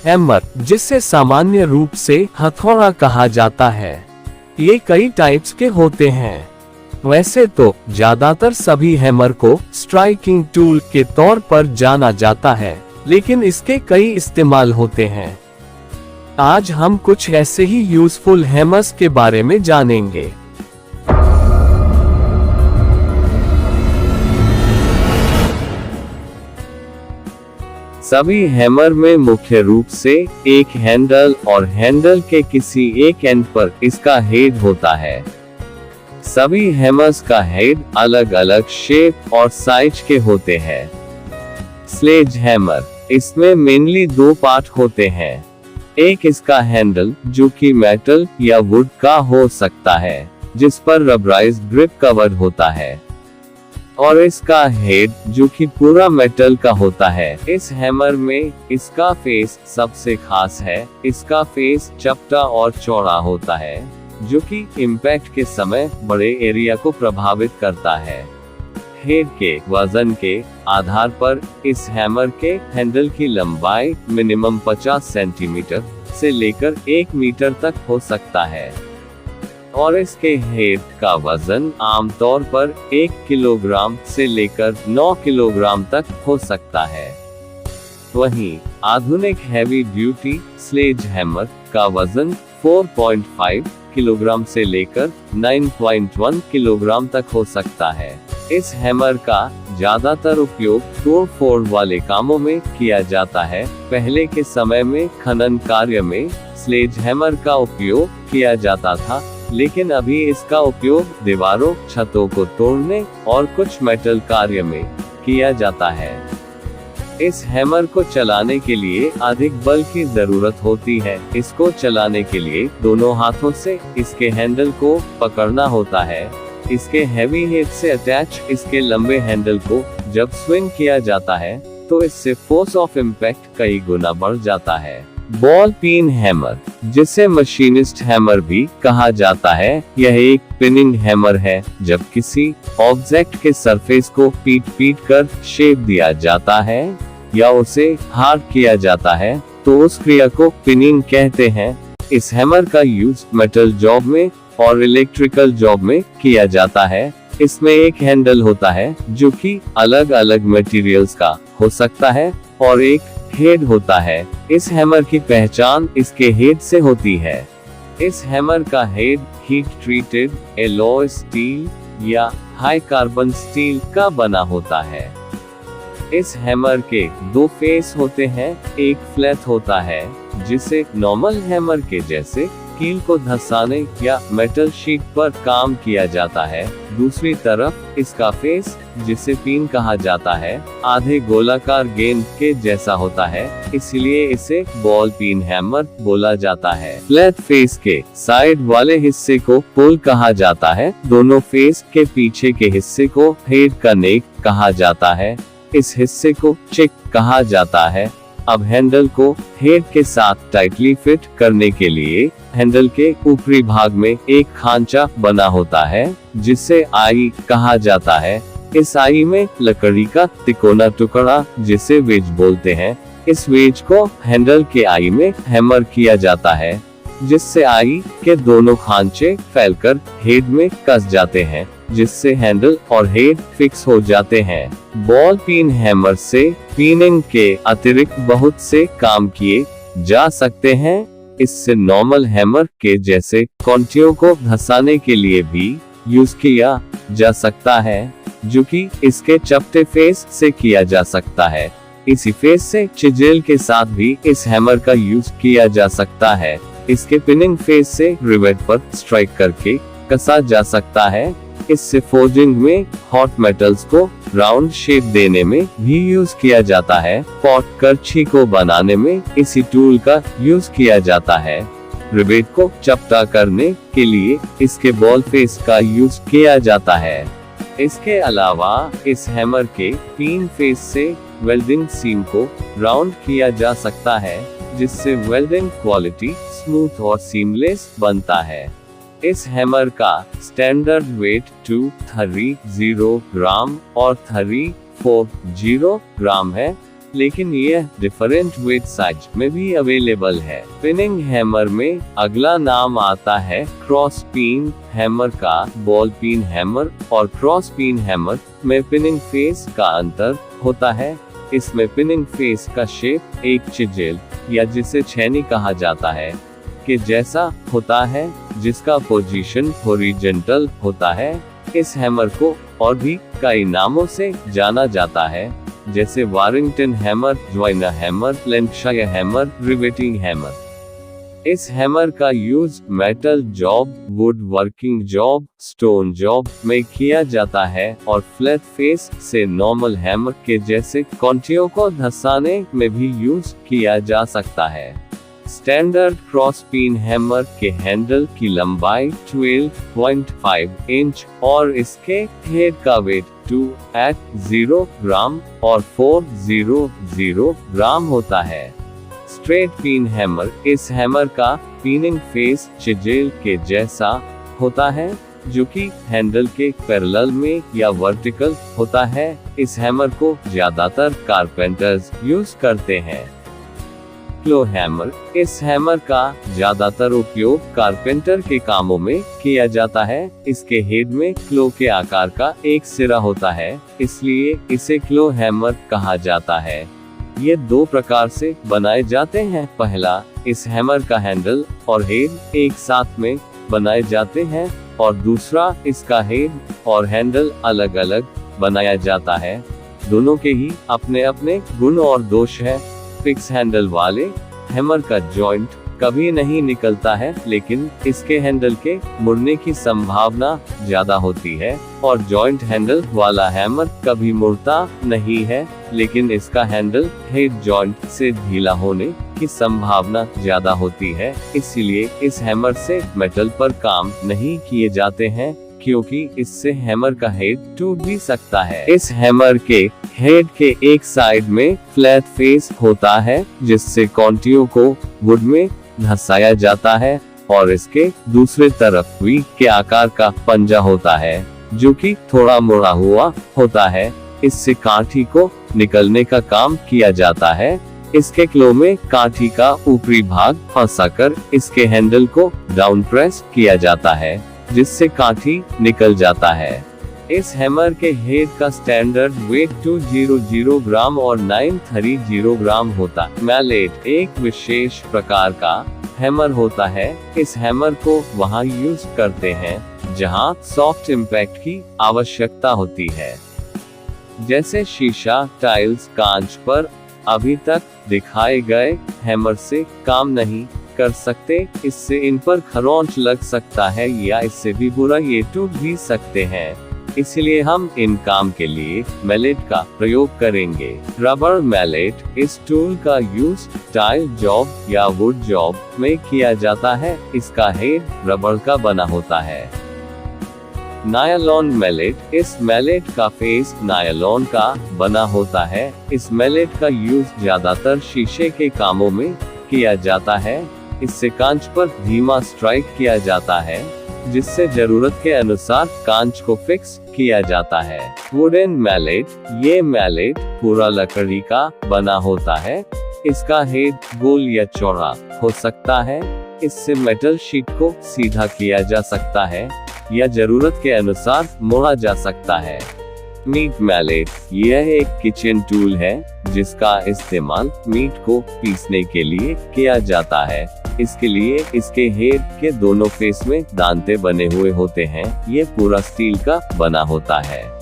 Hammer, जिसे सामान्य रूप से हथौड़ा कहा जाता है, ये कई टाइप्स के होते हैं। वैसे तो ज्यादातर सभी हैमर को स्ट्राइकिंग टूल के तौर पर जाना जाता है, लेकिन इसके कई इस्तेमाल होते हैं। आज हम कुछ ऐसे ही यूजफुल हैमर्स के बारे में जानेंगे। सभी हैमर में मुख्य रूप से एक हैंडल और हैंडल के किसी एक एंड पर इसका हेड होता है। सभी हैमर्स का हेड अलग अलग शेप और साइज के होते हैं। स्लेज हैमर, इसमें मेनली दो पार्ट होते हैं। एक इसका हैंडल, जो कि मेटल या वुड का हो सकता है, जिस पर रबराइज्ड ग्रिप कवर्ड होता है, और इसका हेड, जो कि पूरा मेटल का होता है। इस हैमर में इसका फेस सबसे खास है। इसका फेस चपटा और चौड़ा होता है, जो कि इम्पैक्ट के समय बड़े एरिया को प्रभावित करता है। हेड के वजन के आधार पर इस हैमर के हैंडल की लंबाई मिनिमम 50 सेंटीमीटर से लेकर 1 मीटर तक हो सकता है, और इसके हेड का वजन आमतौर पर 1 किलोग्राम से लेकर 9 किलोग्राम तक हो सकता है। वहीं आधुनिक हैवी ड्यूटी स्लेज हैमर का वजन 4.5 किलोग्राम से लेकर 9.1 किलोग्राम तक हो सकता है। इस हैमर का ज्यादातर उपयोग तोड़ फोड़ वाले कामों में किया जाता है। पहले के समय में खनन कार्य में स्लेज हैमर का उपयोग किया जाता था, लेकिन अभी इसका उपयोग दीवारों, छतों को तोड़ने और कुछ मेटल कार्य में किया जाता है। इस हैमर को चलाने के लिए अधिक बल की जरूरत होती है। इसको चलाने के लिए दोनों हाथों से इसके हैंडल को पकड़ना होता है। इसके हैवी हेड से अटैच इसके लंबे हैंडल को जब स्विंग किया जाता है, तो इससे फोर्स ऑफ इम्पैक्ट कई गुना बढ़ जाता है। बॉल पिन हैमर, जिसे मशीनिस्ट हैमर भी कहा जाता है, यह एक पिनिंग हैमर है। जब किसी ऑब्जेक्ट के सरफेस को पीट कर शेप दिया जाता है या उसे हार्ड किया जाता है, तो उस क्रिया को पिनिंग कहते हैं। इस हैमर का यूज मेटल जॉब में और इलेक्ट्रिकल जॉब में किया जाता है। इसमें एक हैंडल होता है, जो कि अलग अलग मटेरियल्स का हो सकता है, और एक हेड होता है। इस हैमर की पहचान इसके हेड से होती है। इस हैमर का head heat treated alloy steel या हाई कार्बन स्टील का बना होता है। इस हैमर के दो फेस होते हैं। एक फ्लैट होता है, जिसे नॉर्मल हैमर के जैसे कील को धंसाने या मेटल शीट पर काम किया जाता है। दूसरी तरफ इसका फेस, जिसे पिन कहा जाता है, आधे गोलाकार गेंद के जैसा होता है, इसलिए इसे बॉल पिन हैमर बोला जाता है। फ्लैट फेस के साइड वाले हिस्से को पोल कहा जाता है। दोनों फेस के पीछे के हिस्से को हेड का नेक कहा जाता है। इस हिस्से को चिक कहा जाता है। अब हैंडल को हेड के साथ टाइटली फिट करने के लिए हैंडल के ऊपरी भाग में एक खांचा बना होता है, जिसे आई कहा जाता है। इस आई में लकड़ी का तिकोना टुकड़ा, जिसे वेज बोलते हैं, इस वेज को हैंडल के आई में हैमर किया जाता है, जिससे आई के दोनों खांचे फैलकर हेड में कस जाते हैं, जिससे हैंडल और हेड फिक्स हो जाते हैं। बॉल पिन हैमर से पिनिंग के अतिरिक्त बहुत से काम किए जा सकते हैं। इससे नॉर्मल हैमर के जैसे कांटियों को धंसाने के लिए भी यूज किया जा सकता है, जो कि इसके चपटे फेस से किया जा सकता है। इसी फेस से चिजेल के साथ भी इस हैमर का यूज किया जा सकता है। इसके पिनिंग फेस से रिवेट पर स्ट्राइक करके कसा जा सकता है। इससे फोर्जिंग में हॉट मेटल्स को राउंड शेप देने में भी यूज किया जाता है। पॉट करछी को बनाने में इसी टूल का यूज किया जाता है। रिवेट को चपटा करने के लिए इसके बॉल फेस का यूज किया जाता है। इसके अलावा इस हैमर के पिन फेस से वेल्डिंग सीम को राउंड किया जा सकता है, जिससे वेल्डिंग क्वालिटी स्मूथ और सीमलेस बनता है। इस हैमर का स्टैंडर्ड वेट 230 ग्राम और 340 ग्राम है। लेकिन यह डिफरेंट वेट साइज में भी अवेलेबल है। पिनिंग हैमर में अगला नाम आता है क्रॉस पिन हैमर का। बॉल पिन हैमर और क्रॉस पिन हैमर में पिनिंग फेस का अंतर होता है। इसमें पिनिंग फेस का शेप एक चिजेल या जिसे छेनी कहा जाता है के जैसा होता है, जिसका पोजीशन हॉरिजॉन्टल होता है। इस हैमर को और भी कई नामों से जाना जाता है, जैसे Warrington hammer, joiner hammer, Lancashire hammer, riveting hammer. इस हैमर का use metal job, would working job, stone job में किया जाता है और फ्लैट फेस से नॉर्मल हैमर के जैसे कांटियों को धंसाने में भी यूज किया जा सकता है। स्टैंडर्ड क्रॉस पिन हैमर के हैंडल की लंबाई 12.5 इंच और इसके हेड का वेट 280 ग्राम और 400 ग्राम होता है। स्ट्रेट पिन हैमर, इस हैमर का पिनिंग फेस चिजेल के जैसा होता है, जो कि हैंडल के पैरेलल में या वर्टिकल होता है। इस हैमर को ज्यादातर कारपेंटर्स यूज करते हैं। क्लो हैमर, इस हैमर का ज्यादातर उपयोग कारपेंटर के कामों में किया जाता है। इसके हेड में क्लो के आकार का एक सिरा होता है, इसलिए इसे क्लो हैमर कहा जाता है। ये दो प्रकार से बनाए जाते हैं। पहला, इस हैमर का हैंडल और हेड एक साथ में बनाए जाते हैं और दूसरा, इसका हेड और हैंडल अलग अलग बनाया जाता है। दोनों के ही अपने अपने गुण और दोष है। फिक्स हैंडल वाले हैमर का जॉइंट कभी नहीं निकलता है, लेकिन इसके हैंडल के मुड़ने की संभावना ज्यादा होती है, और जॉइंट हैंडल वाला हैमर कभी मुड़ता नहीं है, लेकिन इसका हैंडल हेड जॉइंट से ढीला होने की संभावना ज्यादा होती है। इसीलिए इस हैमर से मेटल पर काम नहीं किए जाते हैं, क्योंकि इससे हैमर का हेड टूट भी सकता है। इस हैमर के हेड के एक साइड में फ्लैट फेस होता है, जिससे कांटियों को वुड में धंसाया जाता है, और इसके दूसरे तरफ वी के आकार का पंजा होता है, जो कि थोड़ा मुड़ा हुआ होता है। इससे काठी को निकलने का काम किया जाता है। इसके क्लो में काठी का ऊपरी भाग फंसाकर इसके हैंडल को डाउन प्रेस किया जाता है, जिससे काठी निकल जाता है। इस हैमर के हेड का स्टैंडर्ड वेट 200 ग्राम और 930 ग्राम होता है। मैलेट एक विशेष प्रकार का हैमर होता है। इस हैमर को वहां यूज करते हैं जहां सॉफ्ट इम्पैक्ट की आवश्यकता होती है, जैसे शीशा, टाइल्स, कांच पर। अभी तक दिखाए गए हैमर से काम नहीं कर सकते, इससे इन पर खरोंच लग सकता है या इससे भी बुरा ये टूट भी सकते हैं। इसलिए हम इन काम के लिए मैलेट का प्रयोग करेंगे। रबर मैलेट, इस टूल का यूज टाइल जॉब या वुड जॉब में किया जाता है। इसका हेड रबर का बना होता है। नायलॉन मैलेट, इस मैलेट का फेस नायलॉन का बना होता है। इस मैलेट का यूज ज्यादातर शीशे के कामों में किया जाता है। इससे कांच पर धीमा स्ट्राइक किया जाता है, जिससे जरूरत के अनुसार कांच को फिक्स किया जाता है। वुडन मैलेट, ये मैलेट पूरा लकड़ी का बना होता है। इसका हेड गोल या चौड़ा हो सकता है। इससे मेटल शीट को सीधा किया जा सकता है या जरूरत के अनुसार मोड़ा जा सकता है। मीट मैलेट, यह एक किचन टूल है जिसका इस्तेमाल मीट को पीसने के लिए किया जाता है। इसके लिए इसके हेड के दोनों फेस में दांते बने हुए होते हैं। ये पूरा स्टील का बना होता है।